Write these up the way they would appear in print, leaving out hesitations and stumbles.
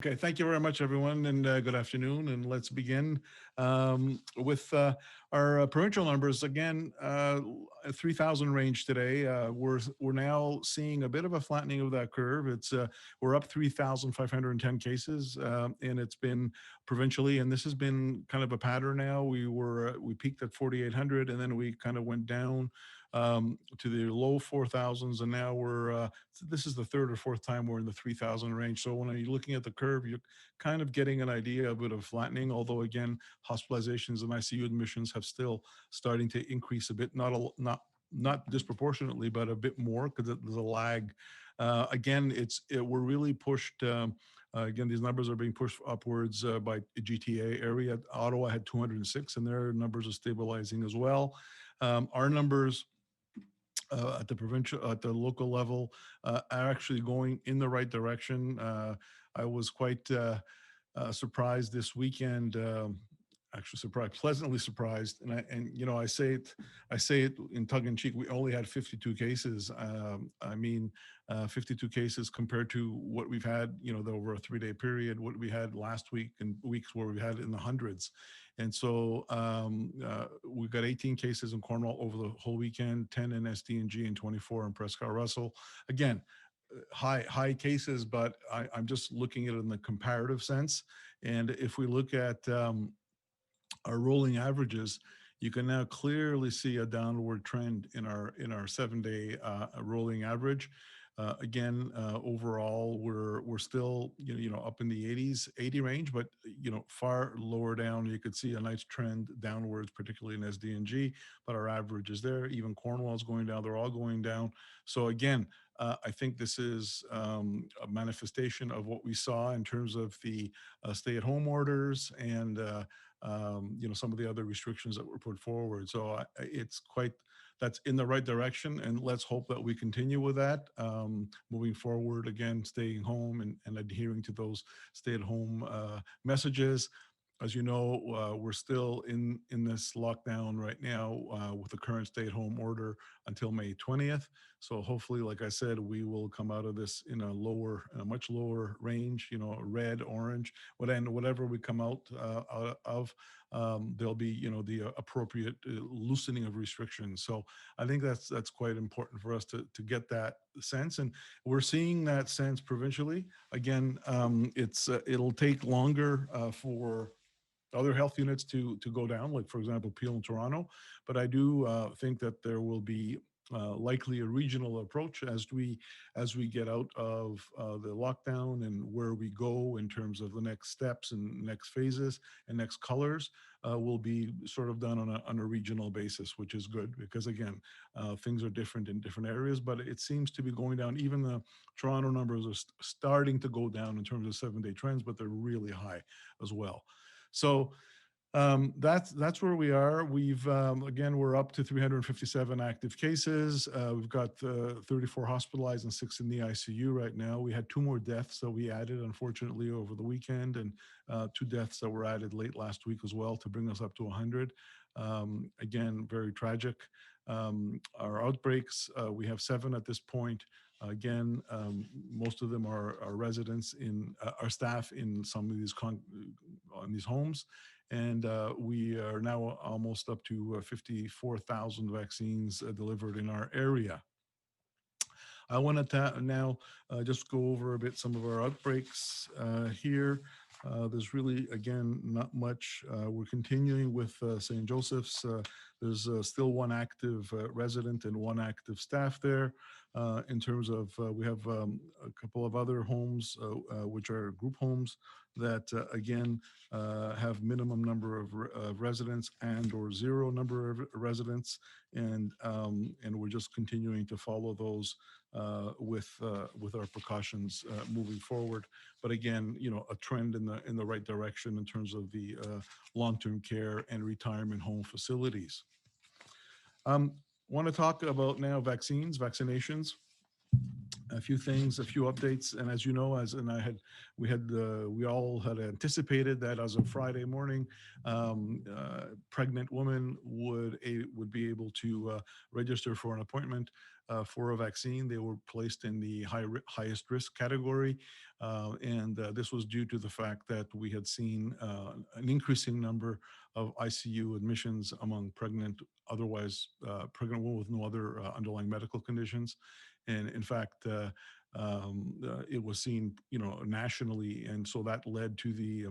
Okay, thank you very much, everyone, and good afternoon. And let's begin with our provincial numbers. Again, 3,000 range today. We're now seeing a bit of a flattening of that curve. It's we're up 3,510 cases, and it's been provincially, and this has been kind of a pattern now. We peaked at 4,800, and then we kind of went down to the low 4,000s, and now this is the third or fourth time we're in the 3,000 range. So when you're looking at the curve, you're kind of getting an idea of a bit of flattening, although again, hospitalizations and ICU admissions have still starting to increase a bit, not disproportionately, but a bit more because there's a lag. Again, we're really pushed. Again, these numbers are being pushed upwards by GTA area. Ottawa had 206, and their numbers are stabilizing as well. Our numbers at the local level are actually going in the right direction. I was quite surprised this weekend. Actually pleasantly surprised, and you know, I say it in tongue in cheek. We only had 52 cases. 52 cases compared to what we've had, you know, over a 3-day period, what we had last week and weeks where we had in the hundreds. And so we've got 18 cases in Cornwall over the whole weekend, 10 in SDNG and 24 in Prescott-Russell. Again, high cases, but I'm just looking at it in the comparative sense. And if we look at our rolling averages, you can now clearly see a downward trend in our 7-day rolling average. Again, overall, we're still up in the 80 range, but far lower down. You could see a nice trend downwards, particularly in SDNG. But our average is there. Even Cornwall is going down. They're all going down. So again, I think this is a manifestation of what we saw in terms of the stay-at-home orders and some of the other restrictions that were put forward. So that's in the right direction, and let's hope that we continue with that moving forward. Again, staying home and adhering to those stay-at-home messages. As you know, we're still in this lockdown right now with the current stay-at-home order until May 20th. So hopefully, like I said, we will come out of this in a much lower range, red, orange, whatever we come out of, there'll be, the appropriate loosening of restrictions. So I think that's quite important for us to get that sense. And we're seeing that sense provincially. Again, it'll take longer for other health units to go down, like for example, Peel in Toronto. But I do think that there will be likely a regional approach as we get out of the lockdown, and where we go in terms of the next steps and next phases and next colors will be sort of done on a regional basis, which is good because again, things are different in different areas, but it seems to be going down. Even the Toronto numbers are starting to go down in terms of 7-day trends, but they're really high as well. So that's where we are. We've again, we're up to 357 active cases. We've got 34 hospitalized and 6 in the ICU right now. We had 2 more deaths that we added, unfortunately, over the weekend, and 2 deaths that were added late last week as well to bring us up to 100. Again, very tragic. Our outbreaks, we have 7 at this point. Again, most of them are residents in our staff in some of these on these homes, and we are now almost up to 54,000 vaccines delivered in our area. I want to now just go over a bit some of our outbreaks here. There's really, again, not much. We're continuing with St. Joseph's. There's still 1 active resident and 1 active staff there. In terms of, we have a couple of other homes, which are group homes that, again, have minimum number of residents and or 0 number of residents. And we're just continuing to follow those with our precautions moving forward. But again, a trend in the right direction in terms of the long-term care and retirement home facilities. Want to talk about now vaccinations. a few things, a few updates, and as you know, we all had anticipated that as of Friday morning, pregnant women would be able to register for an appointment for a vaccine. They were placed in the highest risk category, and this was due to the fact that we had seen an increasing number of ICU admissions among otherwise pregnant women with no other underlying medical conditions. And in fact, it was seen, nationally, and so that led to the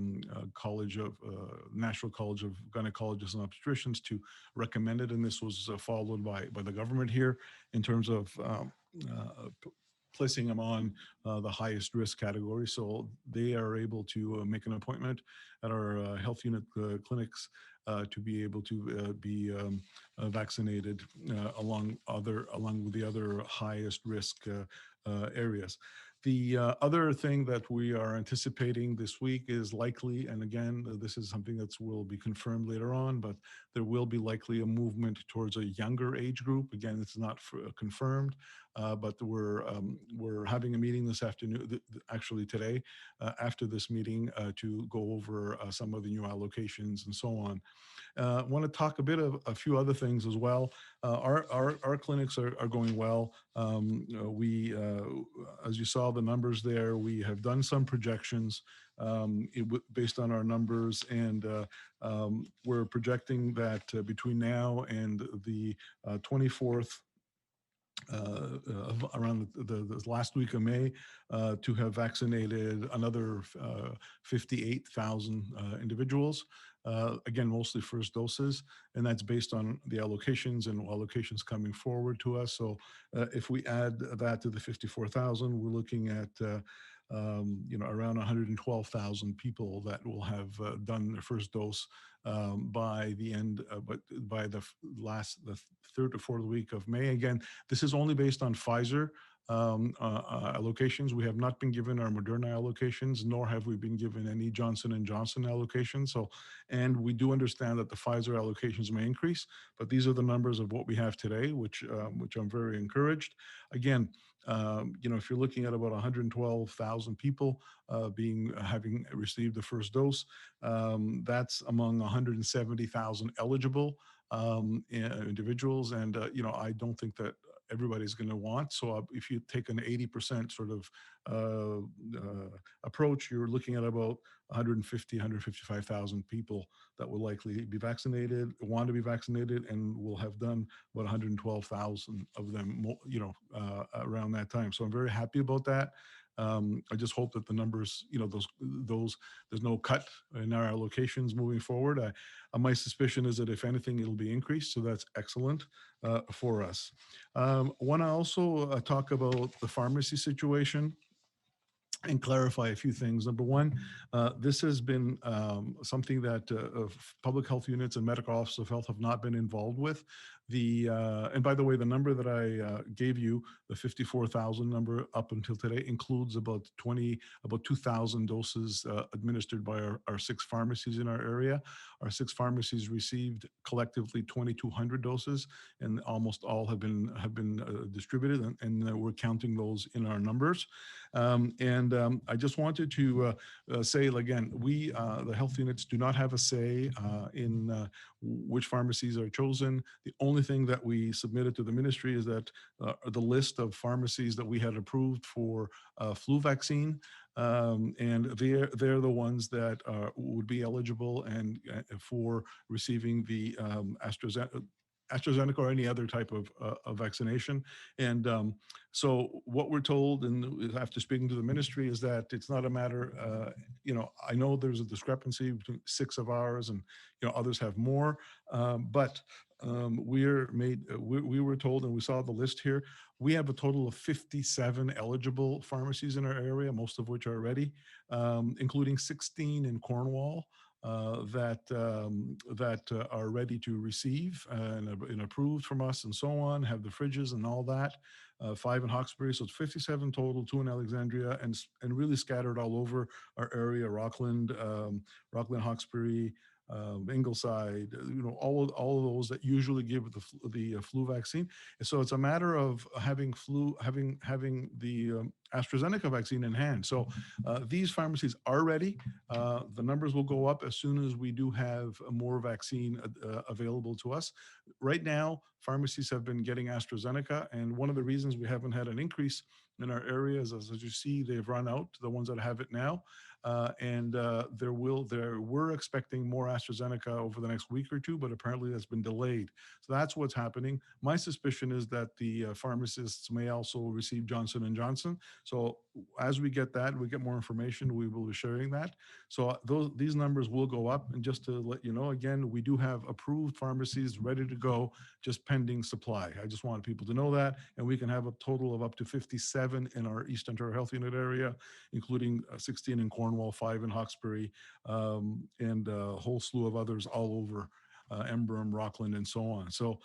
National College of Gynecologists and Obstetricians to recommend it, and this was followed by the government here in terms of placing them on the highest risk category. So they are able to make an appointment at our health unit clinics to be able to be vaccinated along with the other highest risk areas. The other thing that we are anticipating this week is likely, and again, this is something that will be confirmed later on, but there will be likely a movement towards a younger age group. Again, it's not confirmed, but we're having a meeting this afternoon, actually today, after this meeting, to go over some of the new allocations and so on. I want to talk a few other things as well. Our clinics are going well. As you saw the numbers there, we have done some projections based on our numbers, and we're projecting that between now and the 24th, around the last week of May, to have vaccinated another 58,000 individuals. Again, mostly first doses, and that's based on the allocations and allocations coming forward to us. So if we add that to the 54,000, we're looking at around 112,000 people that will have done their first dose by the end, but by the third or fourth week of May. Again, this is only based on Pfizer allocations. We have not been given our Moderna allocations, nor have we been given any Johnson & Johnson allocations. So, and we do understand that the Pfizer allocations may increase, but these are the numbers of what we have today, which I'm very encouraged. Again, if you're looking at about 112,000 people having received the first dose, that's among 170,000 eligible individuals, and I don't think that everybody's going to want. So if you take an 80% sort of approach, you're looking at about 155,000 people that will likely be vaccinated, want to be vaccinated, and will have done about 112,000 of them, around that time. So I'm very happy about that. I just hope that the numbers, there's no cut in our allocations moving forward. My suspicion is that if anything, it'll be increased. So that's excellent for us. Want to also talk about the pharmacy situation and clarify a few things. Number one, this has been something that public health units and medical officers of health have not been involved with. And by the way, the number that I gave you, the 54,000 number up until today, includes about 2,000 doses administered by our 6 pharmacies in our area. Our 6 pharmacies received collectively 2,200 doses, and almost all have been distributed, and we're counting those in our numbers. I just wanted to say again, we, the health units, do not have a say in which pharmacies are chosen. The only thing that we submitted to the ministry is that the list of pharmacies that we had approved for flu vaccine, and they're the ones that would be eligible and for receiving the AstraZeneca or any other type of vaccination. And so what we're told, and after speaking to the ministry, is that it's not a matter, I know there's a discrepancy between 6 of ours and, others have more, but we were told, and we saw the list here, we have a total of 57 eligible pharmacies in our area, most of which are ready, including 16 in Cornwall. That are ready to receive and approved from us and so on, have the fridges and all that. 5 in Hawkesbury, so it's 57 total, 2 in Alexandria, and really scattered all over our area: Rockland, Hawkesbury, Ingleside, all of those that usually give the flu vaccine. And so it's a matter of having the AstraZeneca vaccine in hand. So these pharmacies are ready. The numbers will go up as soon as we do have more vaccine available to us. Right now, pharmacies have been getting AstraZeneca, and one of the reasons we haven't had an increase in our areas, as you see, they've run out, the ones that have it now. We're expecting more AstraZeneca over the next week or two, but apparently that's been delayed. So that's what's happening. My suspicion is that the pharmacists may also receive Johnson & Johnson. So as we get that, we get more information, we will be sharing that. So these numbers will go up. And just to let you know, again, we do have approved pharmacies ready to go, just pending supply. I just want people to know that. And we can have a total of up to 57 in our East Ontario Health Unit area, including 16 in Cornwall, 5 in Hawkesbury, and a whole slew of others all over Embrun, Rockland, and so on. So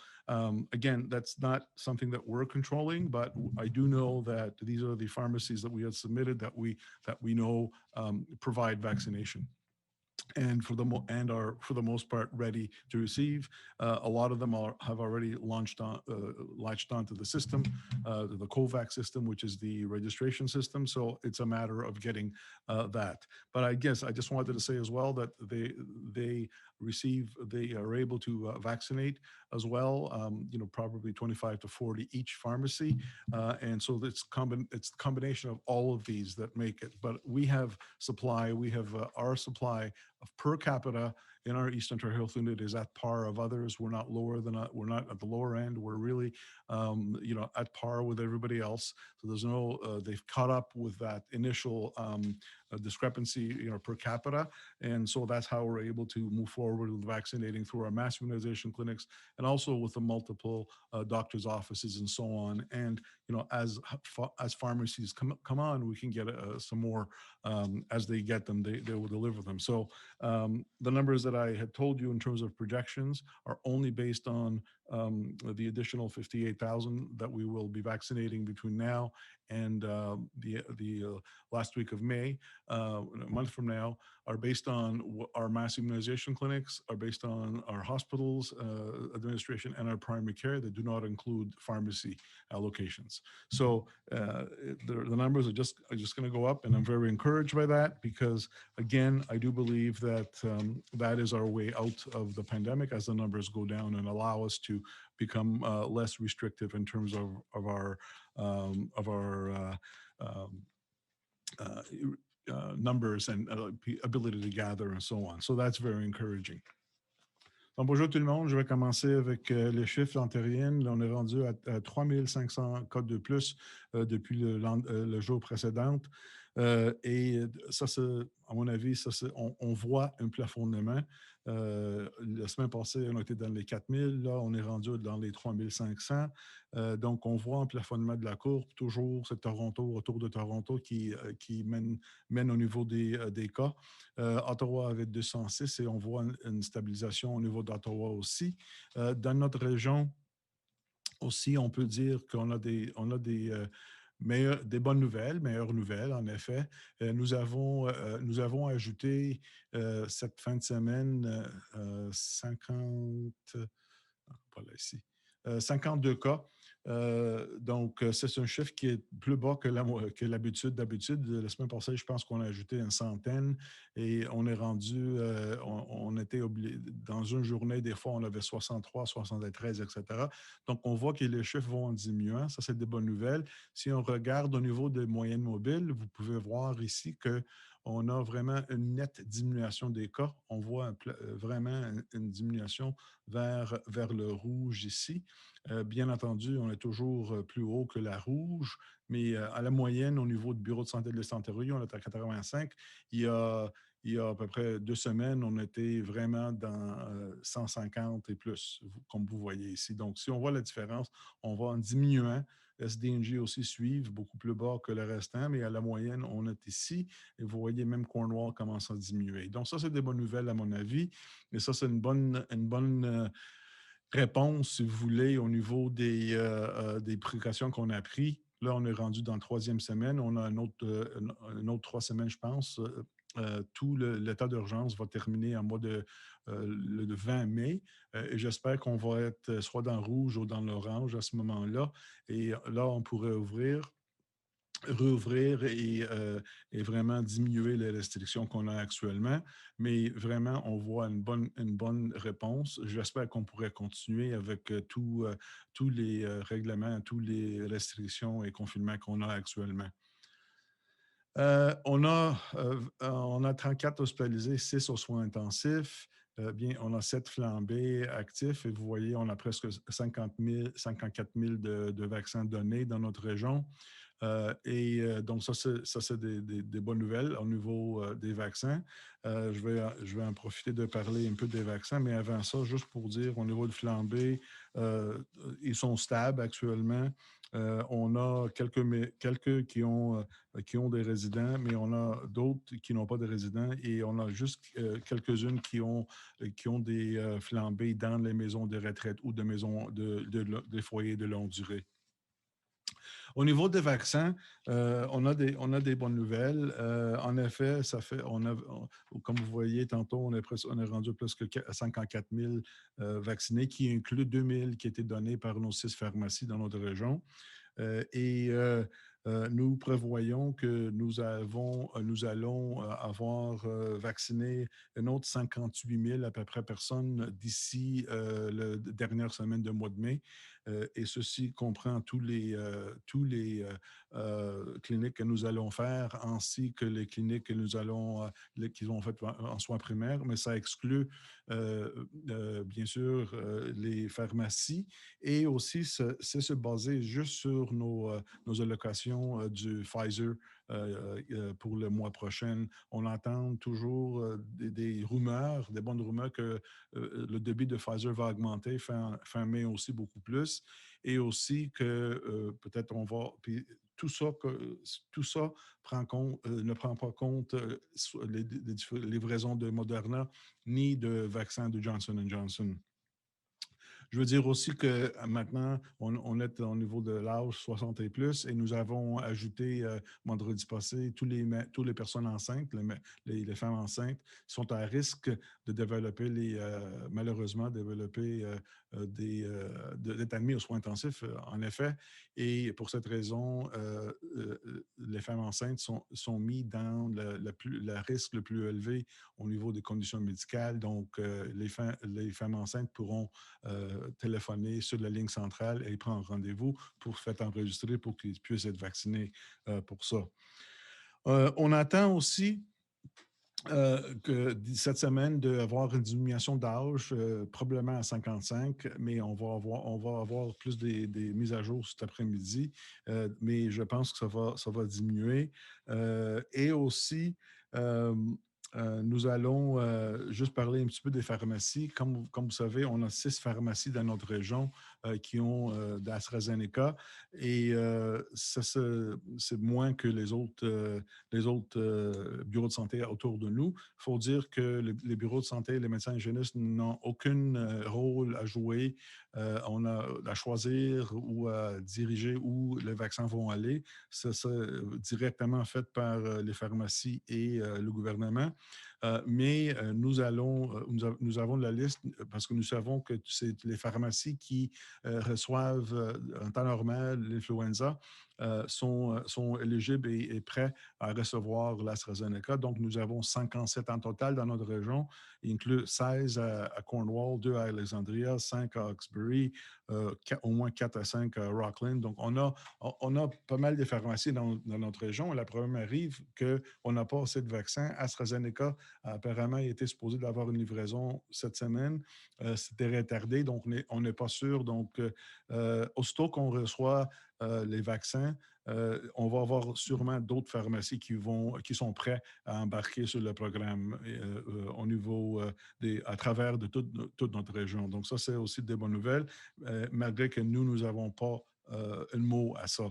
again, that's not something that we're controlling, but I do know that these are the pharmacies that we have submitted that we know provide vaccination, and for the most part ready to receive. A lot of them have already latched onto the system, the COVAX system, which is the registration system. So it's a matter of getting that. But I guess I just wanted to say as well that they are able to vaccinate as well. Probably 25 to 40 each pharmacy, and so it's the combination of all of these that make it. But we have supply. We have our supply of per capita in our East Ontario Health Unit is at par of others. We're not we're not at the lower end. We're really, at par with everybody else. So there's no, they've caught up with that initial discrepancy, per capita. And so that's how we're able to move forward with vaccinating through our mass immunization clinics and also with the multiple doctors' offices and so on. And, as pharmacies come on, we can get some more as they get them, they will deliver them. So the numbers that I had told you in terms of projections are only based on the additional 58,000 that we will be vaccinating between now and the last week of May, a month from now, are based on our mass immunization clinics, are based on our hospitals administration and our primary care that do not include pharmacy allocations. So the numbers are just going to go up, and I'm very encouraged by that because, again, I do believe that that is our way out of the pandemic as the numbers go down and allow us to become less restrictive in terms of our numbers and ability to gather and so on. So that's very encouraging. Donc, bonjour tout le monde. Je vais commencer avec les chiffres antérieurs. On est rendu à 3500 cas de plus depuis le jour précédent. Et ça, à mon avis, on voit un plafonnement. La semaine passée, on était dans les 4000. Là, on est rendu dans les 3500. Donc, on voit un plafonnement de la courbe. Toujours, c'est Toronto, autour de Toronto, qui mène au niveau des cas. Ottawa avait 206 et on voit une stabilisation au niveau d'Ottawa aussi. Dans notre région aussi, on peut dire qu'on a des bonnes nouvelles, meilleures nouvelles, en effet. Nous avons ajouté cette fin de semaine 52 cas. Donc, c'est un chiffre qui est plus bas que l'habitude. D'habitude, la semaine passée, je pense qu'on a ajouté une centaine et on est rendu, on était dans une journée, des fois, on avait 63, 73, etc. Donc, on voit que les chiffres vont en diminuant. Ça, c'est des bonnes nouvelles. Si on regarde au niveau des moyennes mobiles, vous pouvez voir ici qu'on a vraiment une nette diminution des cas. On voit vraiment une diminution vers le rouge ici. Bien entendu, on est toujours plus haut que la rouge, mais à la moyenne, au niveau du bureau de santé de l'Est Ontario, on est à 85. Il y a à peu près 2 semaines, on était vraiment dans 150 et plus, comme vous voyez ici. Donc, si on voit la différence, on va en diminuant. SDNG aussi suivent beaucoup plus bas que le restant, mais à la moyenne, on est ici. Et vous voyez, même Cornwall commence à diminuer. Donc, ça, c'est des bonnes nouvelles à mon avis. Et ça, c'est une bonne réponse, si vous voulez, au niveau des précautions qu'on a prises. Là, on est rendu dans la 3e semaine. On a une autre 3 semaines, je pense, tout l'état d'urgence va terminer en mois le 20 mai. Et j'espère qu'on va être soit dans le rouge ou dans l'orange à ce moment-là. Et là, on pourrait rouvrir et vraiment diminuer les restrictions qu'on a actuellement. Mais vraiment, on voit une bonne réponse. J'espère qu'on pourrait continuer avec tous les règlements, toutes les restrictions et confinements qu'on a actuellement. On a 34 hospitalisés, 6 aux soins intensifs. Bien, on a 7 flambées actifs et vous voyez, on a presque 54 000 de vaccins donnés dans notre région. Donc, ça, c'est des bonnes nouvelles au niveau des vaccins. Je vais en profiter de parler un peu des vaccins, mais avant ça, juste pour dire, au niveau de flambée, ils sont stables actuellement. On a quelques qui ont des résidents, mais on a d'autres qui n'ont pas de résidents et on a juste quelques-unes qui ont des flambées dans les maisons de retraite ou de maisons des foyers de longue durée. Au niveau des vaccins, on a des bonnes nouvelles. En effet, comme vous voyez tantôt, on est rendu presque 54 000 vaccinés, qui inclut 2 000 qui étaient donnés par nos 6 pharmacies dans notre région. Nous prévoyons que nous allons avoir vacciné un autre 58 000 à peu près personnes d'ici la dernière semaine de mois de mai. Et ceci comprend tous les cliniques que nous allons faire, ainsi que les cliniques que nous allons qui sont faites en soins primaires, mais ça exclut bien sûr les pharmacies et aussi c'est se baser juste sur nos allocations du Pfizer pour le mois prochain. On entend toujours des rumeurs, des bonnes rumeurs que le débit de Pfizer va augmenter fin mai aussi beaucoup plus et aussi que peut-être on va... Puis, tout ça ne prend pas compte les livraisons de Moderna ni de vaccins de Johnson Johnson. Je veux dire aussi que maintenant, on est au niveau de l'âge 60 et plus et nous avons ajouté vendredi passé toutes les personnes enceintes, les femmes enceintes sont à risque de développer malheureusement développer d'être admis aux soins intensifs, en effet. Et pour cette raison, les femmes enceintes sont mises dans le risque le plus élevé au niveau des conditions médicales. Donc, les femmes enceintes pourront téléphoner sur la ligne centrale et prendre rendez-vous pour se faire enregistrer pour qu'ils puissent être vaccinés pour ça. On attend aussi que cette semaine d'avoir une diminution d'âge, probablement à 55, mais on va avoir plus des mises à jour cet après-midi, mais je pense que ça va diminuer. Et aussi, nous allons juste parler un petit peu des pharmacies. Comme vous savez, on a 6 pharmacies dans notre région qui ont d'AstraZeneca et c'est moins que les autres bureaux de santé autour de nous. Il faut dire que les bureaux de santé et les médecins hygiénistes n'ont aucun rôle à jouer. On a à choisir ou à diriger où les vaccins vont aller. C'est directement fait par les pharmacies et le gouvernement. Mais nous avons la liste parce que nous savons que c'est les pharmacies qui reçoivent en temps normal l'influenza sont éligibles et prêts à recevoir l'AstraZeneca. Donc, nous avons 57 en total dans notre région, inclus 16 à Cornwall, 2 à Alexandria, 5 à Hawkesbury, au moins 4 à 5 à Rockland. Donc, on a pas mal de pharmacies dans notre région. Le problème arrive qu'on n'a pas assez de vaccins. AstraZeneca apparemment il était supposé d'avoir une livraison cette semaine. C'était retardé, donc on n'est pas sûr. Donc, aussitôt qu'on reçoit les vaccins, on va avoir sûrement d'autres pharmacies qui sont prêts à embarquer sur le programme au niveau à travers de toute notre région. Donc, ça, c'est aussi des bonnes nouvelles, malgré que nous n'avons pas un mot à ça.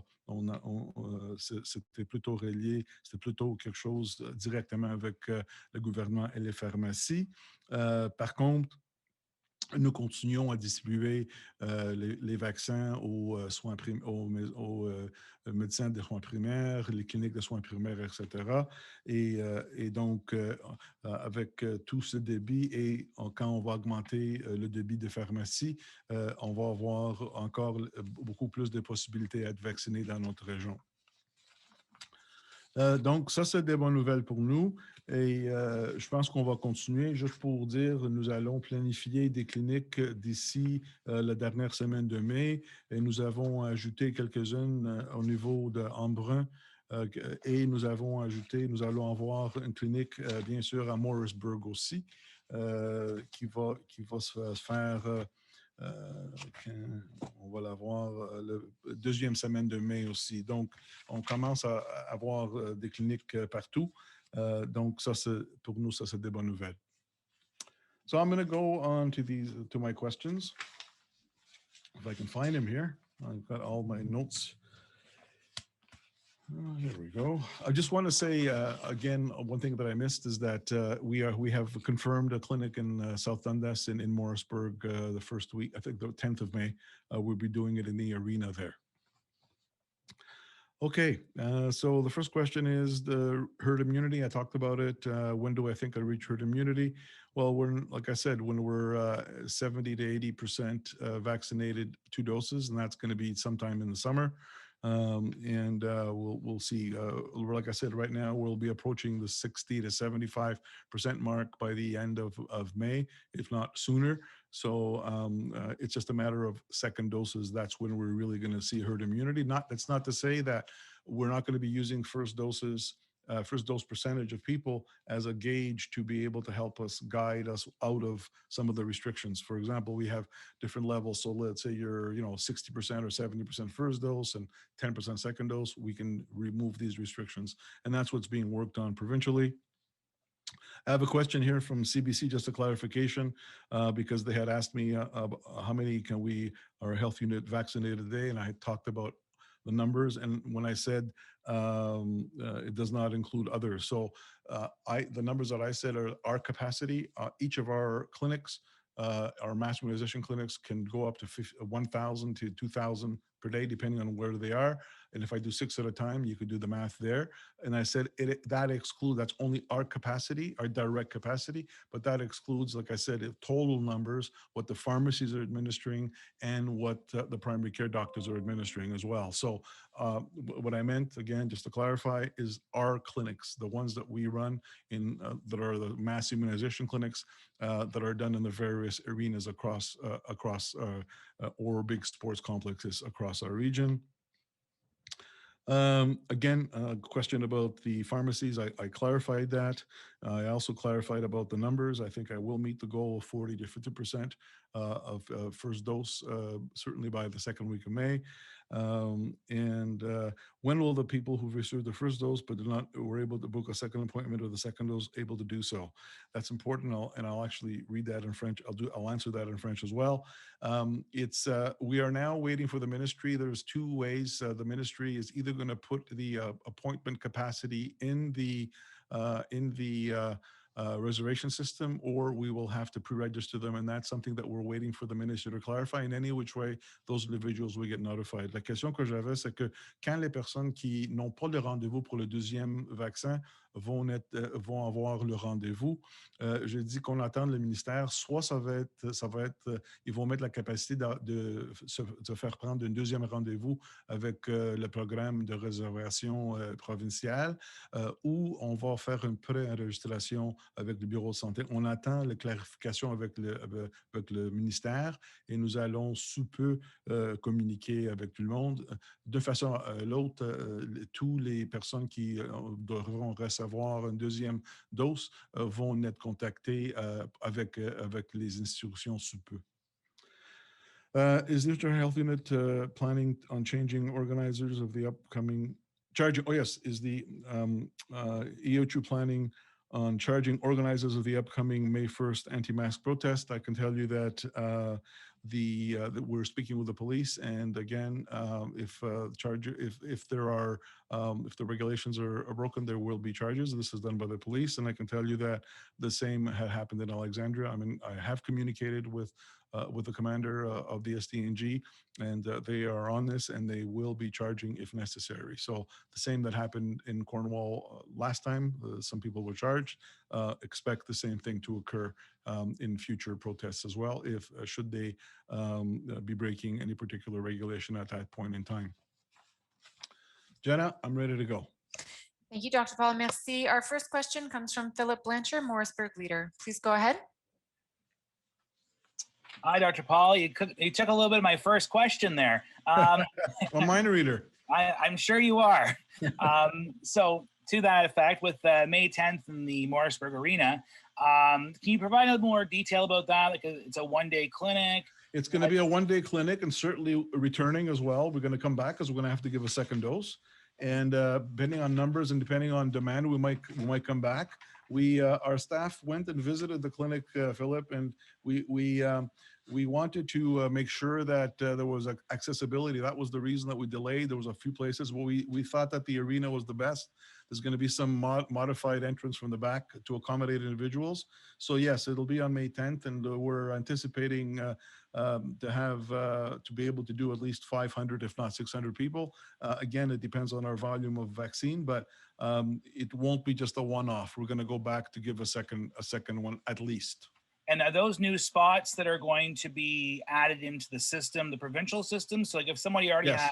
C'était plutôt relié, c'était plutôt quelque chose directement avec le gouvernement et les pharmacies. Par contre, nous continuons à distribuer les vaccins aux soins aux médecins de soins primaires, les cliniques de soins primaires, etc. Et donc, avec tout ce débit et quand on va augmenter le débit de pharmacie, on va avoir encore beaucoup plus de possibilités à être vaccinés dans notre région. Donc, ça, c'est des bonnes nouvelles pour nous. Et je pense qu'on va continuer. Juste pour dire, nous allons planifier des cliniques d'ici la dernière semaine de mai. Et nous avons ajouté quelques-unes au niveau de Embrun. Et nous allons avoir une clinique, bien sûr, à Morrisburg aussi, qui va se faire... on va l'avoir la deuxième semaine de mai aussi. Donc, on commence à avoir des cliniques partout. Donc, ça, pour nous, ça, c'est des bonnes nouvelles. So I'm going to go on to my questions. If I can find them here. I've got all my notes. Here we go. I just want to say again, one thing that I missed is that we have confirmed a clinic in South Dundas in Morrisburg the first week. I think the 10th of May. We'll be doing it in the arena there. Okay, so the first question is the herd immunity. I talked about it. When do I think I'll reach herd immunity? Well, like I said, when we're 70 to 80% vaccinated 2 doses, and that's going to be sometime in the summer. We'll see. Like I said, right now we'll be approaching the 60 to 75% mark by the end of May, if not sooner. So it's just a matter of second doses. That's when we're really going to see herd immunity. That's not to say that we're not going to be using first doses, first dose percentage of people as a gauge to be able to help us guide us out of some of the restrictions. For example, we have different levels. So let's say you're 60% or 70% first dose and 10% second dose. We can remove these restrictions, and that's what's being worked on provincially. I have a question here from CBC, just a clarification, because they had asked me how many our health unit vaccinated today, and I had talked about the numbers, and when I said it does not include others. So the numbers that I said are our capacity. Each of our clinics, our mass immunization clinics, can go up to 1,000 to 2,000 per day, depending on where they are. And if I do 6 at a time, you could do the math there. And I said that's only our capacity, our direct capacity, but that excludes, like I said, total numbers, what the pharmacies are administering and what the primary care doctors are administering as well. So what I meant, again, just to clarify, is our clinics, the ones that we run in, that are the mass immunization clinics that are done in the various arenas across or big sports complexes across our region. Again, a question about the pharmacies. I clarified that. I also clarified about the numbers. I think I will meet the goal of 40 to 50% of first dose, certainly by the second week of May. When will the people who've received the first dose but were able to book a second appointment or the second dose able to do so? That's important, and I'll actually read that in French. I'll answer that in French as well. We are now waiting for the ministry. There's 2 ways. The ministry is either going to put the appointment capacity in the reservation system, or we will have to pre-register them, and that's something that we're waiting for the minister to clarify. In any which way, those individuals will get notified. La question que j'avais, c'est que quand les personnes qui n'ont pas le rendez-vous pour le 2e vaccin vont avoir le rendez-vous, je dis qu'on attend le ministère, soit ça va être, ils vont mettre la capacité de se faire prendre un 2e rendez-vous avec le programme de réservation provincial, ou on va faire une pré-enregistration avec le bureau de santé. On attend la clarification avec le ministère et nous allons sous peu communiquer avec tout le monde. De façon à l'autre, tous les personnes qui devront recevoir une 2e dose vont être contactés avec les institutions sous peu. Is the Health Unit planning on changing organizers of the upcoming charging? Oh yes, is the EOHU planning on charging organizers of the upcoming May 1st anti-mask protest? I can tell you that that we're speaking with the police, and again, if the regulations are broken, there will be charges. This is done by the police, and I can tell you that the same had happened in Alexandria. I mean, I have communicated with with the commander of the SDNG, and they are on this, and they will be charging if necessary. So the same that happened in Cornwall last time, some people were charged. Expect the same thing to occur in future protests as well, if should they be breaking any particular regulation at that point in time. Jenna, I'm ready to go. Thank you, Dr. Paul. Merci. Our first question comes from Philip Blanchard, Morrisburg Leader. Please go ahead. Hi, Dr. Paul. You took a little bit of my first question there. Well, mind reader. I'm sure you are. So to that effect, with May 10th in the Morrisburg Arena, can you provide a little more detail about that? Like it's a one-day clinic. It's going to be a one-day clinic, and certainly returning as well. We're going to come back because we're going to have to give a second dose. And depending on numbers and depending on demand, we might come back. Our staff went and visited the clinic, Philip, and we wanted to make sure that there was accessibility. That was the reason that we delayed. There was a few places where we thought that the arena was the best. There's going to be some modified entrance from the back to accommodate individuals. So yes, it'll be on May 10th, and we're anticipating to be able to do at least 500, if not 600 people. Again, it depends on our volume of vaccine, but it won't be just a one-off. We're going to go back to give a second one at least. And are those new spots that are going to be added into the system, the provincial system? So like if somebody already has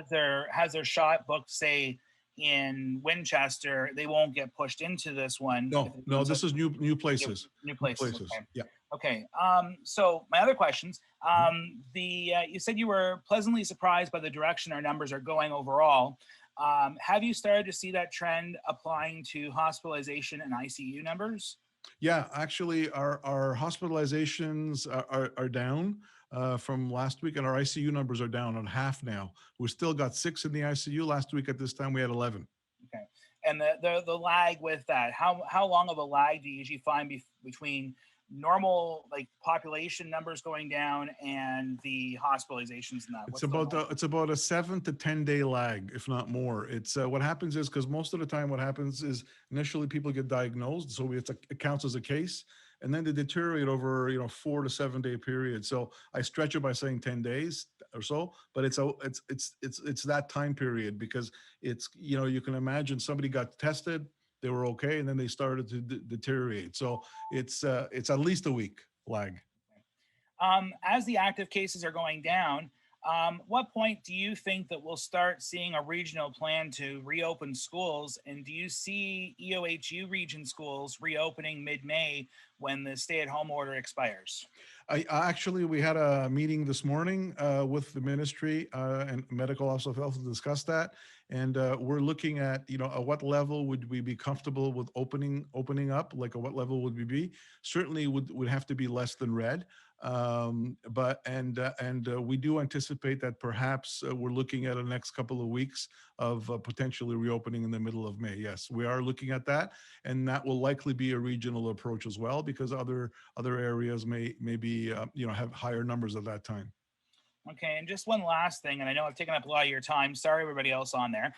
their shot booked, say in Winchester, they won't get pushed into this one. No, this is new places. New places. Okay. Yeah. Okay. So my other questions, you said you were pleasantly surprised by the direction our numbers are going overall. Have you started to see that trend applying to hospitalization and ICU numbers? Yeah, actually, our hospitalizations are down from last week, and our ICU numbers are down on half now. We still got 6 in the ICU. Last week at this time, we had 11. Okay, and the lag with that, how long of a lag do you usually find between normal like population numbers going down and the hospitalizations and that? It's about a 7 to 10 day lag, if not more. It's what happens is, because most of the time what happens is initially people get diagnosed, so it counts as a case, and then they deteriorate over 4 to 7 day period. So I stretch it by saying 10 days or so, but it's that time period, because it's you can imagine somebody got tested, they were okay, and then they started to deteriorate. So it's at least a week lag. As the active cases are going down, what point do you think that we'll start seeing a regional plan to reopen schools? And do you see EOHU region schools reopening mid-May when the stay-at-home order expires? Actually, we had a meeting this morning with the ministry and medical office of health to discuss that. And we're looking at, at what level would we be comfortable with opening up? Like, at what level would we be? Certainly would have to be less than red. But we do anticipate that perhaps we're looking at the next couple of weeks of potentially reopening in the middle of May. Yes, we are looking at that, and that will likely be a regional approach as well, because other areas may be have higher numbers at that time. Okay, and just one last thing, and I know I've taken up a lot of your time. Sorry, everybody else on there.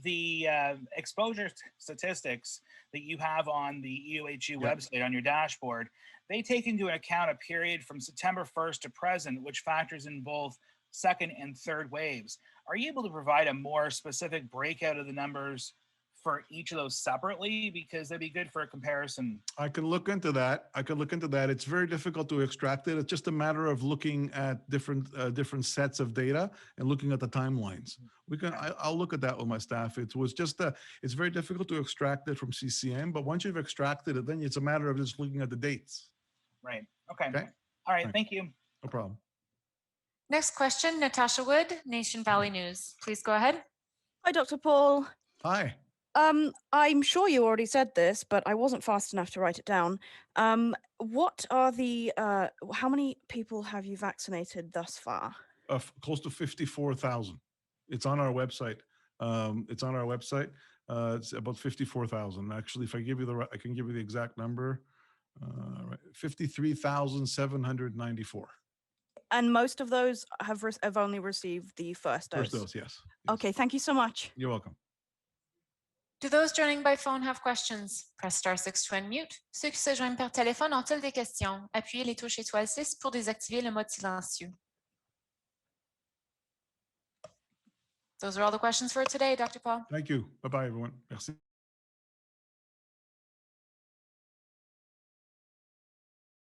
The exposure statistics that you have on the EOHU website on your dashboard, they take into account a period from September 1st to present, which factors in both second and third waves. Are you able to provide a more specific breakout of the numbers for each of those separately? Because that'd be good for a comparison. I can look into that. It's very difficult to extract it. It's just a matter of looking at different sets of data and looking at the timelines. I'll look at that with my staff. It's very difficult to extract it from CCM, but once you've extracted it, then it's a matter of just looking at the dates. Right. Okay. All right. Thank you. No problem. Next question, Natasha Wood, Nation Valley News. Please go ahead. Hi, Dr. Paul. Hi. I'm sure you already said this, but I wasn't fast enough to write it down. What are how many people have you vaccinated thus far? Close to 54,000. It's on our website. It's about 54,000. Actually, if I give you I can give you the exact number. 53,794. And most of those have only received the first dose? First dose, yes. Okay, thank you so much. You're welcome. Do those joining by phone have questions? Press *6 to unmute. Ceux qui se joignent par téléphone ont-ils des questions? Appuyez les touches étoile 6 pour désactiver le mode silencieux. Those are all the questions for today, Dr. Paul. Thank you. Bye-bye, everyone. Merci.